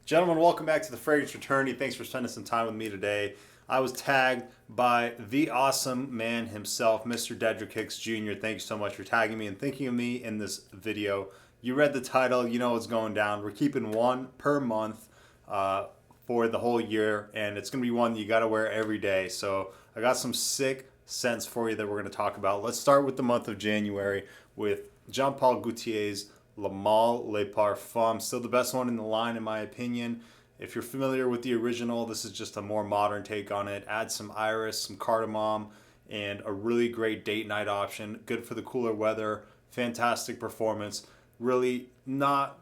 Gentlemen, welcome back to the Fragrance Fraternity. Thanks for spending some time with me today. I was tagged by the awesome man himself, Mr. Dedrick Hicks Jr. Thank you so much for tagging me and thinking of me in this video. You read the title, you know what's going down. We're keeping one per month for the whole year, and it's going to be one that you got to wear every day. So I got some sick scents for you that we're going to talk about. Let's start with the month of January with Jean Paul Gaultier's L'Homme Les Parfums, still the best one in the line in my opinion. If you're familiar with the original, this is just a more modern take on it. Add some iris, some cardamom, and a really great date night option. Good for the cooler weather. Fantastic performance. Really not,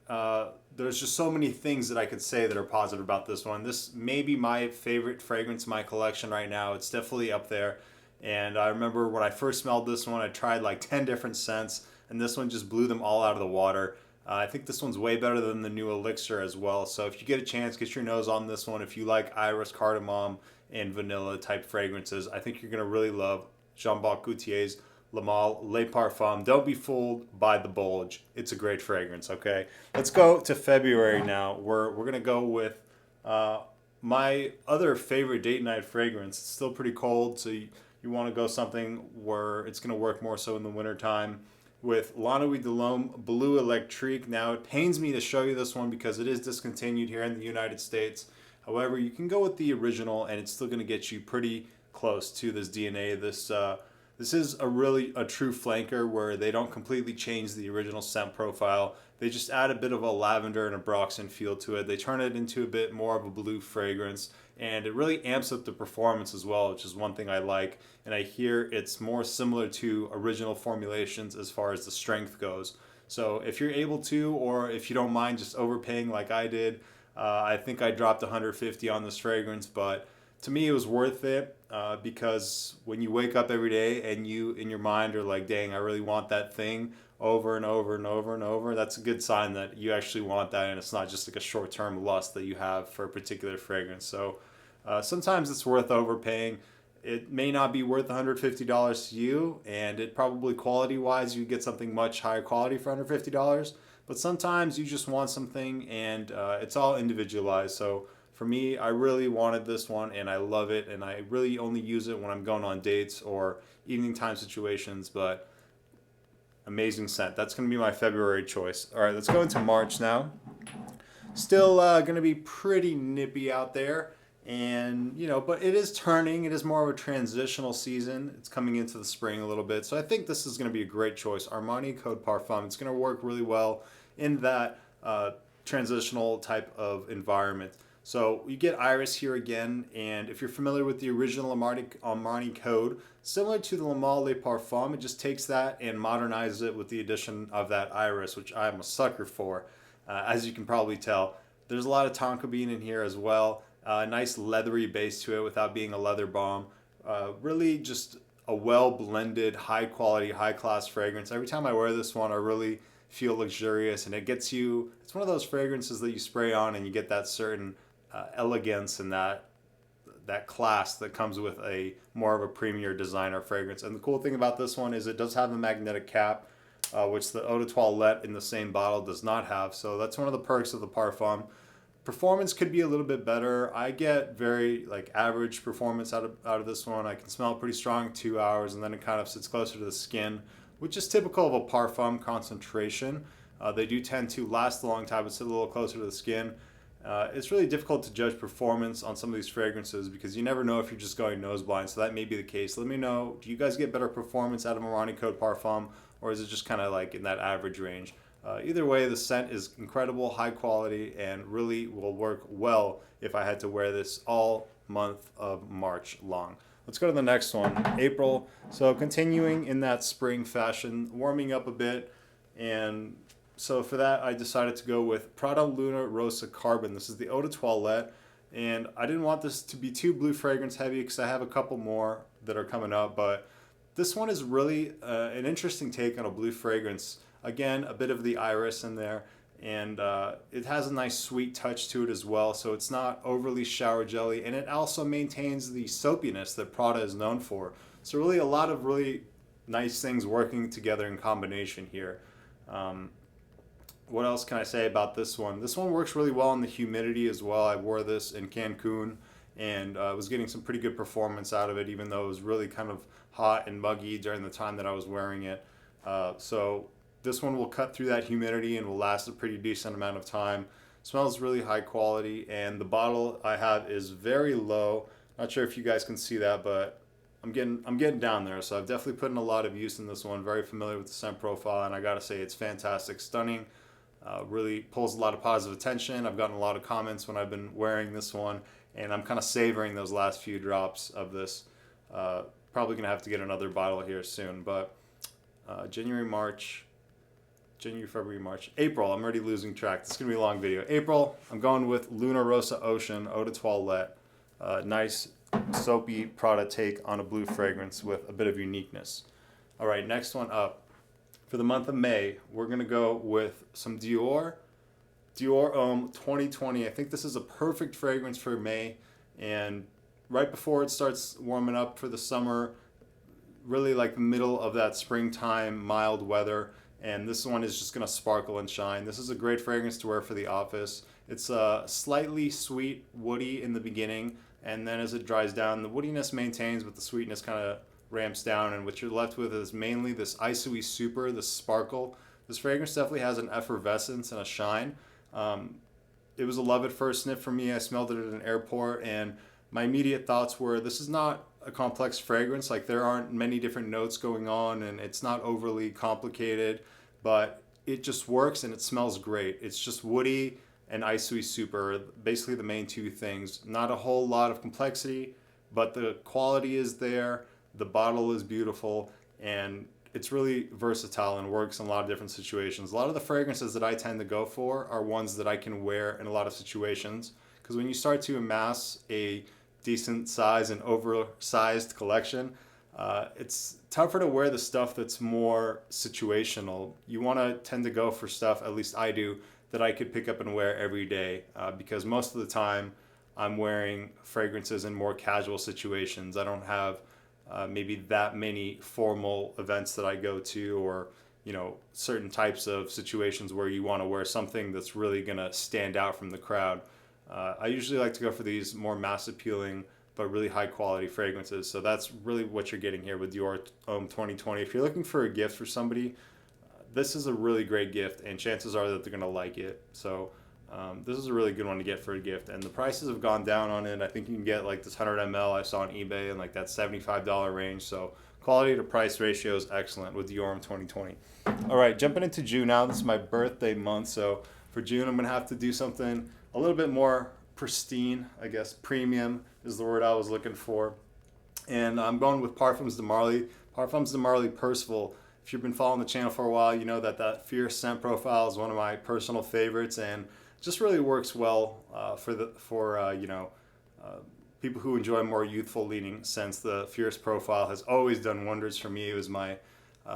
there's just so many things that I could say that are positive about this one. This may be my favorite fragrance in my collection right now. It's definitely up there. And I remember when I first smelled this one, I tried like 10 different scents, and this one just blew them all out of the water. I think this one's way better than the new Elixir as well. So if you get a chance, get your nose on this one. If you like iris, cardamom, and vanilla type fragrances, I think you're going to really love Jean-Paul Gaultier's L'Homme Les Parfums. Don't be fooled by the bulge. It's a great fragrance, okay? Let's go to February now. We're going to go with my other favorite date night fragrance. It's still pretty cold, so you want to go something where it's going to work more so in the wintertime, with Nuit de Lhomme Bleu Electrique. Now, it pains me to show you this one because it is discontinued here in the United States. However, you can go with the original and it's still going to get you pretty close to this DNA. This is a true flanker where they don't completely change the original scent profile. They just add a bit of a lavender and a Broxton feel to it. They turn it into a bit more of a blue fragrance, and it really amps up the performance as well, which is one thing I like. And I hear it's more similar to original formulations as far as the strength goes. So if you're able to, or if you don't mind just overpaying like I did, I think I dropped 150 on this fragrance, but to me it was worth it because when you wake up every day and you in your mind are like, dang, I really want that thing over and over and over and over, that's a good sign that you actually want that, and it's not just like a short-term lust that you have for a particular fragrance. So sometimes it's worth overpaying. It may not be worth $150 to you, and it probably quality-wise you get something much higher quality for $150, but sometimes you just want something, and it's all individualized. So for me, I really wanted this one, and I love it, and I really only use it when I'm going on dates or evening time situations, but amazing scent. That's going to be my February choice. All right, let's go into March now. Still going to be pretty nippy out there, and but it is turning. It is more of a transitional season. It's coming into the spring a little bit, so I think this is going to be a great choice. Armani Code Parfum. It's going to work really well in that transitional type of environment. So you get iris here again, and if you're familiar with the original Armani Code, similar to the L'Homme Les Parfums, it just takes that and modernizes it with the addition of that iris, which I'm a sucker for. As you can probably tell, there's a lot of tonka bean in here as well. A nice leathery base to it without being a leather bomb. Really just a well-blended, high-quality, high-class fragrance. Every time I wear this one, I really feel luxurious, and it gets you, it's one of those fragrances that you spray on and you get that certain elegance and that class that comes with a more of a premier designer fragrance. And the cool thing about this one is it does have a magnetic cap, which the Eau de Toilette in the same bottle does not have. So that's one of the perks of the Parfum. Performance could be a little bit better. I get very average performance out of this one. I can smell it pretty strong 2 hours, and then it kind of sits closer to the skin, which is typical of a Parfum concentration. They do tend to last a long time, but sit a little closer to the skin. It's really difficult to judge performance on some of these fragrances because you never know if you're just going nose blind, so that may be the case. Let me know, do you guys get better performance out of Armani Code Parfum, or is it just kind of like in that average range? Either way, the scent is incredible, high quality, and really will work well if I had to wear this all month of March long. Let's go to the next one, April. So continuing in that spring fashion, warming up a bit, and so for that, I decided to go with Prada Luna Rossa Carbon. This is the Eau de Toilette, and I didn't want this to be too blue fragrance heavy because I have a couple more that are coming up, but this one is really an interesting take on a blue fragrance. Again, a bit of the iris in there, and it has a nice sweet touch to it as well, so it's not overly shower jelly, and it also maintains the soapiness that Prada is known for. So really a lot of really nice things working together in combination here. what else can I say about this one? This one works really well in the humidity as well. I wore this in Cancun and was getting some pretty good performance out of it, even though it was really kind of hot and muggy during the time that I was wearing it. So this one will cut through that humidity and will last a pretty decent amount of time. Smells really high quality, and the bottle I have is very low. Not sure if you guys can see that, but I'm getting down there. So I've definitely put in a lot of use in this one. Very familiar with the scent profile, and I gotta say it's fantastic, stunning. Really pulls a lot of positive attention. I've gotten a lot of comments when I've been wearing this one, and I'm kind of savoring those last few drops of this. Probably gonna have to get another bottle here soon, but January, February, March, April. I'm already losing track. This is gonna be a long video. April, I'm going with Luna Rossa Ocean Eau de Toilette. Nice soapy Prada take on a blue fragrance with a bit of uniqueness. All right, next one up. For the month of May, we're gonna go with some Dior Homme 2020. I think this is a perfect fragrance for May, and right before it starts warming up for the summer, really like the middle of that springtime mild weather, and this one is just gonna sparkle and shine. This is a great fragrance to wear for the office. It's slightly sweet, woody in the beginning, and then as it dries down, the woodiness maintains, but the sweetness kind of ramps down, and what you're left with is mainly this icy super, this sparkle. This fragrance definitely has an effervescence and a shine. It was a love at first sniff for me. I smelled it at an airport, and my immediate thoughts were, this is not a complex fragrance. Like, there aren't many different notes going on, and it's not overly complicated, but it just works and it smells great. It's just woody and icy super, basically the main two things. Not a whole lot of complexity, but the quality is there. The bottle is beautiful, and it's really versatile and works in a lot of different situations. A lot of the fragrances that I tend to go for are ones that I can wear in a lot of situations, because when you start to amass a decent size and oversized collection, it's tougher to wear the stuff that's more situational. You want to tend to go for stuff, at least I do, that I could pick up and wear every day, because most of the time I'm wearing fragrances in more casual situations. I don't have maybe that many formal events that I go to, or certain types of situations where you want to wear something that's really gonna stand out from the crowd. I usually like to go for these more mass appealing but really high quality fragrances. So that's really what you're getting here with Dior Homme 2020. If you're looking for a gift for somebody, this is a really great gift, and chances are that they're gonna like it. So this is a really good one to get for a gift, and the prices have gone down on it. I think you can get like this 100 ml I saw on eBay in like that $75 range. So quality to price ratio is excellent with Dior Homme 2020. All right, jumping into June now. This is my birthday month, so for June I'm gonna have to do something a little bit more pristine, I guess. Premium is the word I was looking for, and I'm going with Parfums de Marly. Parfums de Marly Percival. If you've been following the channel for a while, you know that fierce scent profile is one of my personal favorites, and just really works well for people who enjoy more youthful leaning scents. The fierce profile has always done wonders for me. It was my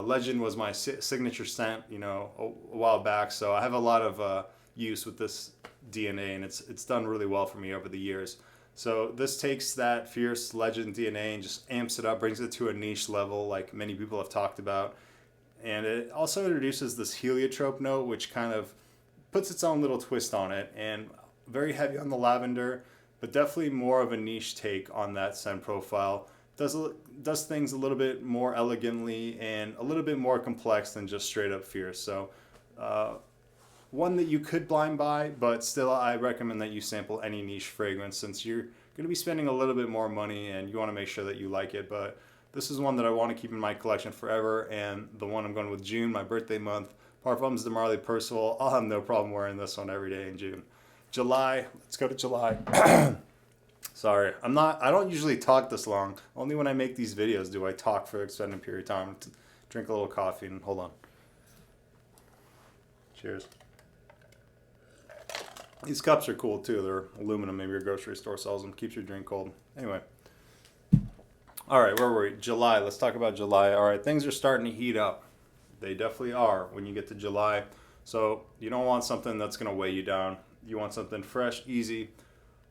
Legend was my signature scent, a while back. So I have a lot of use with this DNA, and it's done really well for me over the years. So this takes that fierce Legend DNA and just amps it up, brings it to a niche level, like many people have talked about. And it also introduces this heliotrope note, which kind of puts its own little twist on it, and very heavy on the lavender, but definitely more of a niche take on that scent profile. Does things a little bit more elegantly and a little bit more complex than just straight up fierce. So one that you could blind buy, but still I recommend that you sample any niche fragrance, since you're going to be spending a little bit more money and you want to make sure that you like it. But this is one that I want to keep in my collection forever, and the one I'm going with June, my birthday month, Parfums de Marly Percival. I'll have no problem wearing this one every day in June. July, let's go to July. Sorry, I don't usually talk this long. Only when I make these videos do I talk for an extended period of time. To drink a little coffee and hold on. Cheers. These cups are cool too. They're aluminum. Maybe your grocery store sells them. Keeps your drink cold. Anyway. All right, where were we? July. Let's talk about July. All right, things are starting to heat up. They definitely are when you get to July. So you don't want something that's going to weigh you down. You want something fresh, easy.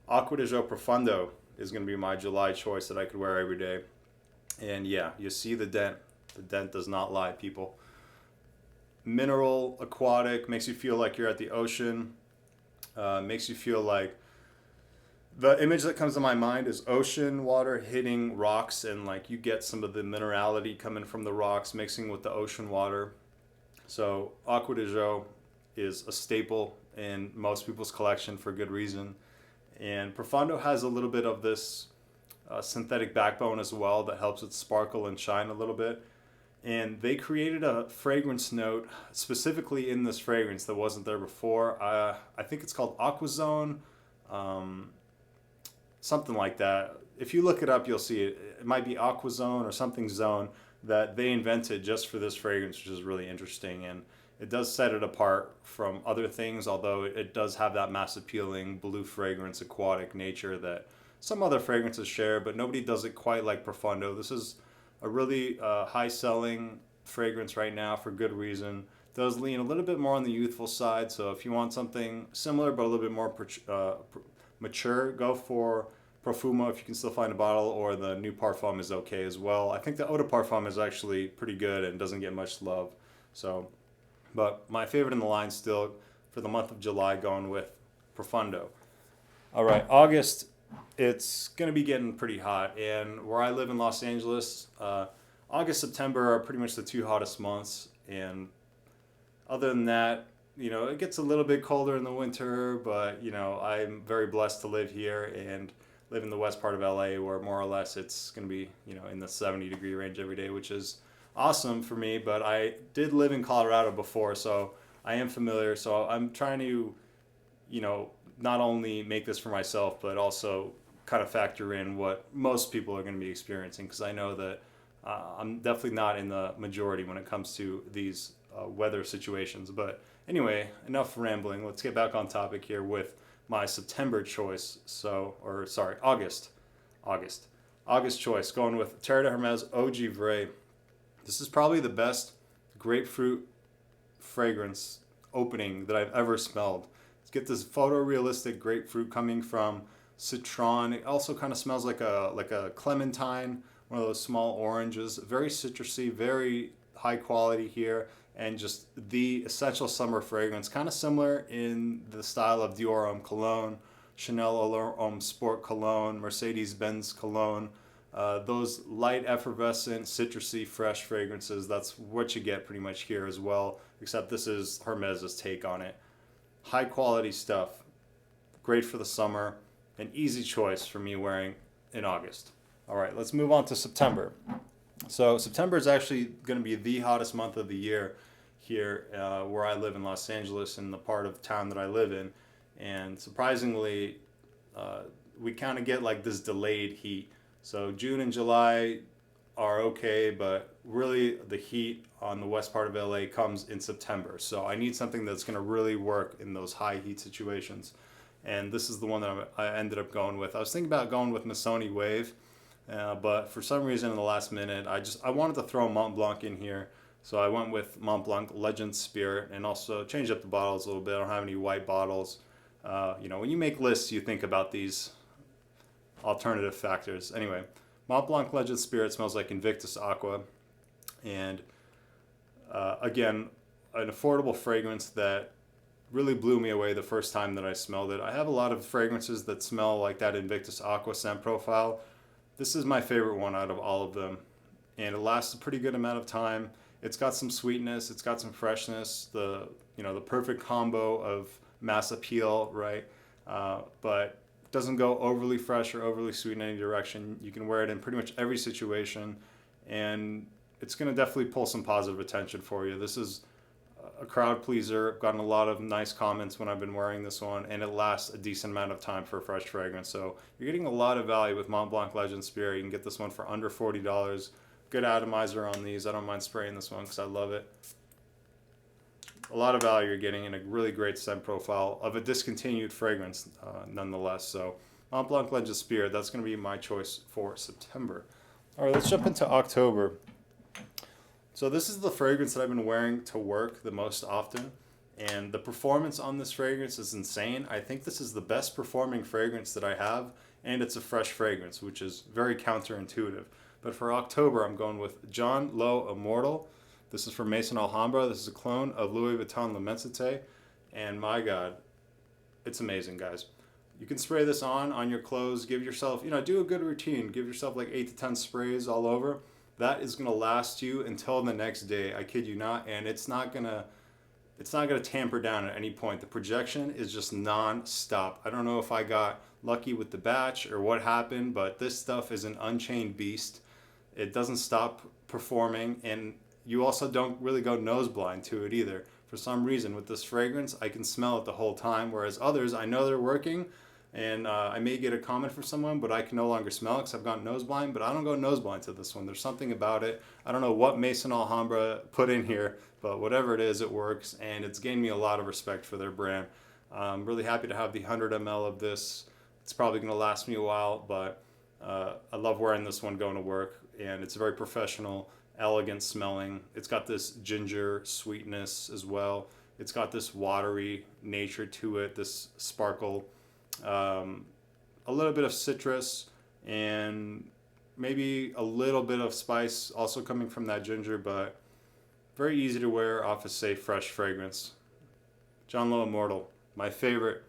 Acqua de Profondo is going to be my July choice that I could wear every day. And yeah, you see the dent. The dent does not lie, people. mineral, aquatic, makes you feel like you're at the ocean. Makes you feel like, the image that comes to my mind is ocean water hitting rocks, and like you get some of the minerality coming from the rocks mixing with the ocean water. So Acqua di Gio is a staple in most people's collection for good reason. And Profondo has a little bit of this synthetic backbone as well that helps it sparkle and shine a little bit. And they created a fragrance note specifically in this fragrance that wasn't there before. I think it's called Aquazone, something like that. If you look it up, you'll see it. It might be Aquazone or something zone that they invented just for this fragrance, which is really interesting. And it does set it apart from other things, although it does have that mass appealing blue fragrance, aquatic nature that some other fragrances share, but nobody does it quite like Profondo. This is a really high selling fragrance right now for good reason. It does lean a little bit more on the youthful side, so if you want something similar but a little bit more mature, go for Profumo if you can still find a bottle, or the new Parfum is okay as well. I think the Eau de Parfum is actually pretty good and doesn't get much love. So, but my favorite in the line still for the month of July, going with Profondo. All right, August, it's going to be getting pretty hot. And where I live in Los Angeles, August, September are pretty much the two hottest months. And other than that, you know, it gets a little bit colder in the winter, but, you know, I'm very blessed to live here and live in the west part of LA, where more or less it's going to be, you know, in the 70-degree range every day, which is awesome for me. But I did live in Colorado before, so I am familiar. So I'm trying to, you know, not only make this for myself, but also kind of factor in what most people are going to be experiencing, because I know that I'm definitely not in the majority when it comes to these weather situations. But anyway, enough rambling. Let's get back on topic here with my September choice. August choice, going with Terre de Hermes Eau Givree. This is probably the best grapefruit fragrance opening that I've ever smelled. Let's get this photorealistic grapefruit coming from citron. It also kind of smells like a clementine, one of those small oranges. Very citrusy, very high quality here, and just the essential summer fragrance, kind of similar in the style of Dior Homme cologne, Chanel Homme Sport cologne, Mercedes-Benz cologne. Those light, effervescent, citrusy, fresh fragrances, that's what you get pretty much here as well, except this is Hermes' take on it. High quality stuff, great for the summer, an easy choice for me wearing in August. All right, let's move on to September. So September is actually going to be the hottest month of the year here where I live in Los Angeles, in the part of town that I live in. And surprisingly, we kind of get like this delayed heat. So June and July are okay, but really the heat on the west part of LA comes in September. So I need something that's going to really work in those high heat situations. And this is the one that I ended up going with. I was thinking about going with Missoni Wave, but for some reason in the last minute, I wanted to throw Montblanc in here. So I went with Montblanc Legend Spirit, and also changed up the bottles a little bit. I don't have any white bottles. You know, when you make lists, you think about these alternative factors. Anyway, Montblanc Legend Spirit smells like Invictus Aqua, and again, an affordable fragrance that really blew me away the first time that I smelled it. I have a lot of fragrances that smell like that Invictus Aqua scent profile. This is my favorite one out of all of them, and it lasts a pretty good amount of time. It's got some sweetness, it's got some freshness, the perfect combo of mass appeal, right? But doesn't go overly fresh or overly sweet in any direction. You can wear it in pretty much every situation, and it's going to definitely pull some positive attention for you. This is a crowd pleaser. I've gotten a lot of nice comments when I've been wearing this one, and it lasts a decent amount of time for a fresh fragrance. So you're getting a lot of value with Montblanc Legend Spirit. You can get this one for under $40. Good atomizer on these. I don't mind spraying this one because I love it. A lot of value you're getting in a really great scent profile of a discontinued fragrance nonetheless. So Montblanc Legend Spirit, that's going to be my choice for September. All right, let's jump into October. So this is the fragrance that I've been wearing to work the most often, and the performance on this fragrance is insane. I think this is the best performing fragrance that I have, and it's a fresh fragrance, which is very counterintuitive. But for October, I'm going with John Lowe Immortal. This is from Maison Alhambra. This is a clone of Louis Vuitton L'Immensité. And my God, it's amazing, guys. You can spray this on your clothes. Give yourself, do a good routine. Give yourself like 8 to 10 sprays all over. That is going to last you until the next day. I kid you not. And it's not going to tamper down at any point. The projection is just non-stop. I don't know if I got lucky with the batch or what happened, but this stuff is an unchained beast. It doesn't stop performing, and you also don't really go nose blind to it either. For some reason, with this fragrance, I can smell it the whole time, whereas others, I know they're working, and I may get a comment from someone, but I can no longer smell it because I've gone nose blind, but I don't go nose blind to this one. There's something about it. I don't know what Maison Alhambra put in here, but whatever it is, it works, and it's gained me a lot of respect for their brand. I'm really happy to have the 100 ml of this. It's probably going to last me a while, but I love wearing this one going to work, and it's very professional, elegant smelling. It's got this ginger sweetness as well. It's got this watery nature to it, this sparkle, a little bit of citrus, and maybe a little bit of spice also coming from that ginger, but very easy to wear off a safe, fresh fragrance. John Lowe Immortal, my favorite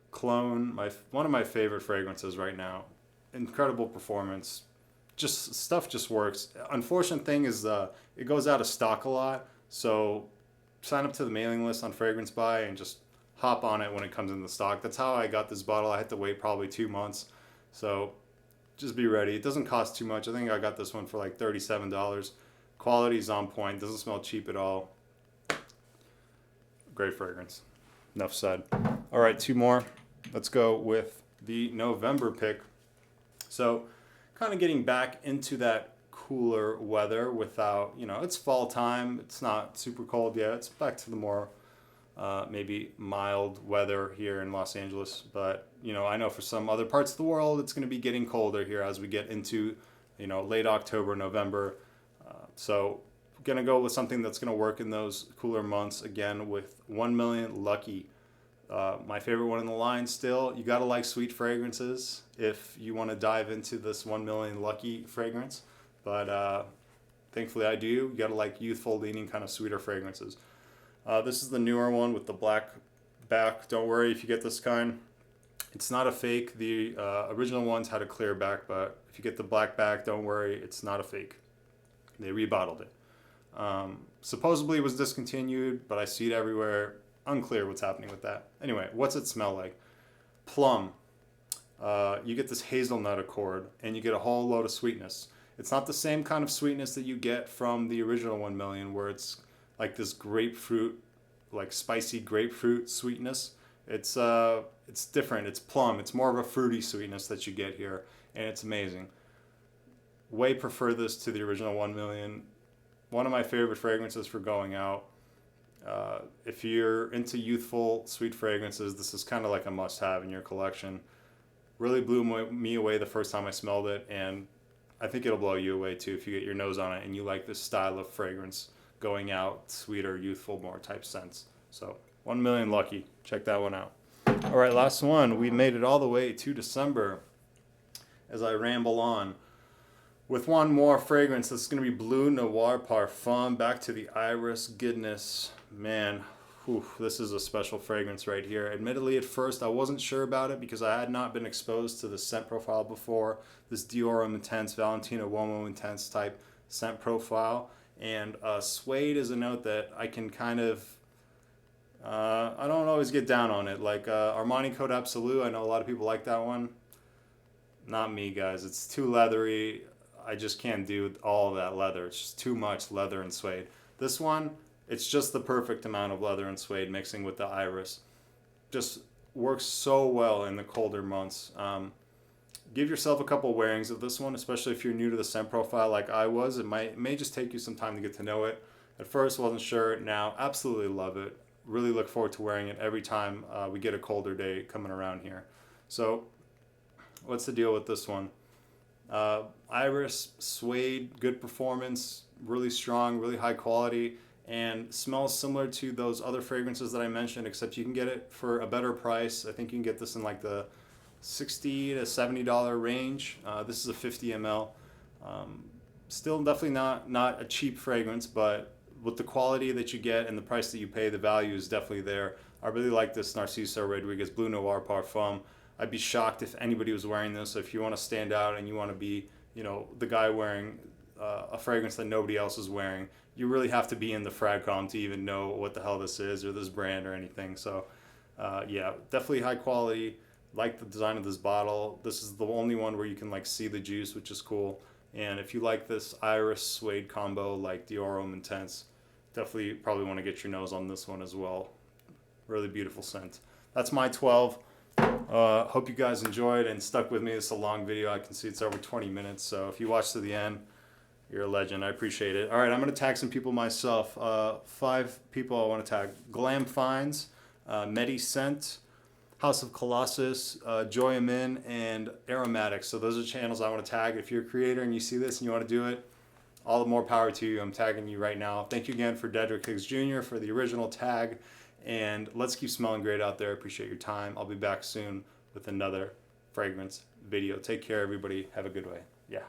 clone, one of my favorite fragrances right now. Incredible performance. Stuff just works. Unfortunate thing is it goes out of stock a lot, so sign up to the mailing list on Fragrance Buy and just hop on it when it comes in the stock. That's how I got this bottle. I had to wait probably 2 months, so just be ready. It doesn't cost too much. I think I got this one for like $37. Quality is on point. Doesn't smell cheap at all. Great fragrance. Enough said. All right, 2 more. Let's go with the November pick. So kind of getting back into that cooler weather without, it's fall time. It's not super cold yet. It's back to the more maybe mild weather here in Los Angeles. But, I know for some other parts of the world, it's going to be getting colder here as we get into, late October, November. So going to go with something that's going to work in those cooler months again with 1 Million Lucky. My favorite one in the line still. You got to like sweet fragrances if you want to dive into this 1 Million Lucky fragrance. But thankfully I do. You got to like youthful leaning kind of sweeter fragrances. This is the newer one with the black back. Don't worry if you get this kind. It's not a fake. The original ones had a clear back, but if you get the black back, don't worry. It's not a fake. They rebottled it. Supposedly it was discontinued, but I see it everywhere. Unclear what's happening with that. Anyway, what's it smell like? Plum. You get this hazelnut accord, and you get a whole load of sweetness. It's not the same kind of sweetness that you get from the original 1 Million, where it's like this grapefruit, like spicy grapefruit sweetness. It's different. It's plum. It's more of a fruity sweetness that you get here, and it's amazing. Way prefer this to the original 1 Million. One of my favorite fragrances for going out. If you're into youthful, sweet fragrances, this is kind of like a must-have in your collection. Really blew me away the first time I smelled it, and I think it'll blow you away too if you get your nose on it and you like this style of fragrance, going out, sweeter, youthful, more type scents. So 1 Million Lucky. Check that one out. All right, last one. We made it all the way to December as I ramble on with one more fragrance. That's going to be Bleu Noir Parfum. Back to the iris goodness. Man, this is a special fragrance right here. Admittedly, at first, I wasn't sure about it because I had not been exposed to the scent profile before. This Dior Homme Intense, Valentino Uomo Intense type scent profile. And suede is a note that I can kind of, I don't always get down on it. Like Armani Code Absolute, I know a lot of people like that one. Not me, guys. It's too leathery. I just can't do all of that leather. It's just too much leather and suede. This one, it's just the perfect amount of leather and suede mixing with the iris. Just works so well in the colder months. Give yourself a couple wearings of this one, especially if you're new to the scent profile like I was. It may just take you some time to get to know it. At first, wasn't sure. Now, absolutely love it. Really look forward to wearing it every time we get a colder day coming around here. So, what's the deal with this one? Iris, suede, good performance, really strong, really high quality, and smells similar to those other fragrances that I mentioned, except you can get it for a better price. I think you can get this in like the $60 to $70 range. This is a 50 ml. Still definitely not a cheap fragrance, but with the quality that you get and the price that you pay, the value is definitely there. I really like this Narciso Rodriguez Bleu Noir Parfum. I'd be shocked if anybody was wearing this. So if you want to stand out and you want to be, you know, the guy wearing a fragrance that nobody else is wearing, you really have to be in the fragcom to even know what the hell this is or this brand or anything. So yeah, definitely high quality. Like the design of this bottle. This is the only one where you can like see the juice, which is cool. And if you like this iris suede combo like Dior Homme Intense, definitely probably want to get your nose on this one as well. Really beautiful scent. That's my 12. Hope you guys enjoyed and stuck with me. This is a long video. I can see it's over 20 minutes. So if you watch to the end, you're a legend. I appreciate it. All right, I'm going to tag some people myself. 5 people I want to tag. Glam Finds, Medi Scent, House of Colossus, Joy Amin, and Aromatics. So those are channels I want to tag. If you're a creator and you see this and you want to do it, all the more power to you. I'm tagging you right now. Thank you again for Dedrick Hicks Jr. for the original tag. And let's keep smelling great out there. Appreciate your time. I'll be back soon with another fragrance video. Take care, everybody. Have a good way. Yeah.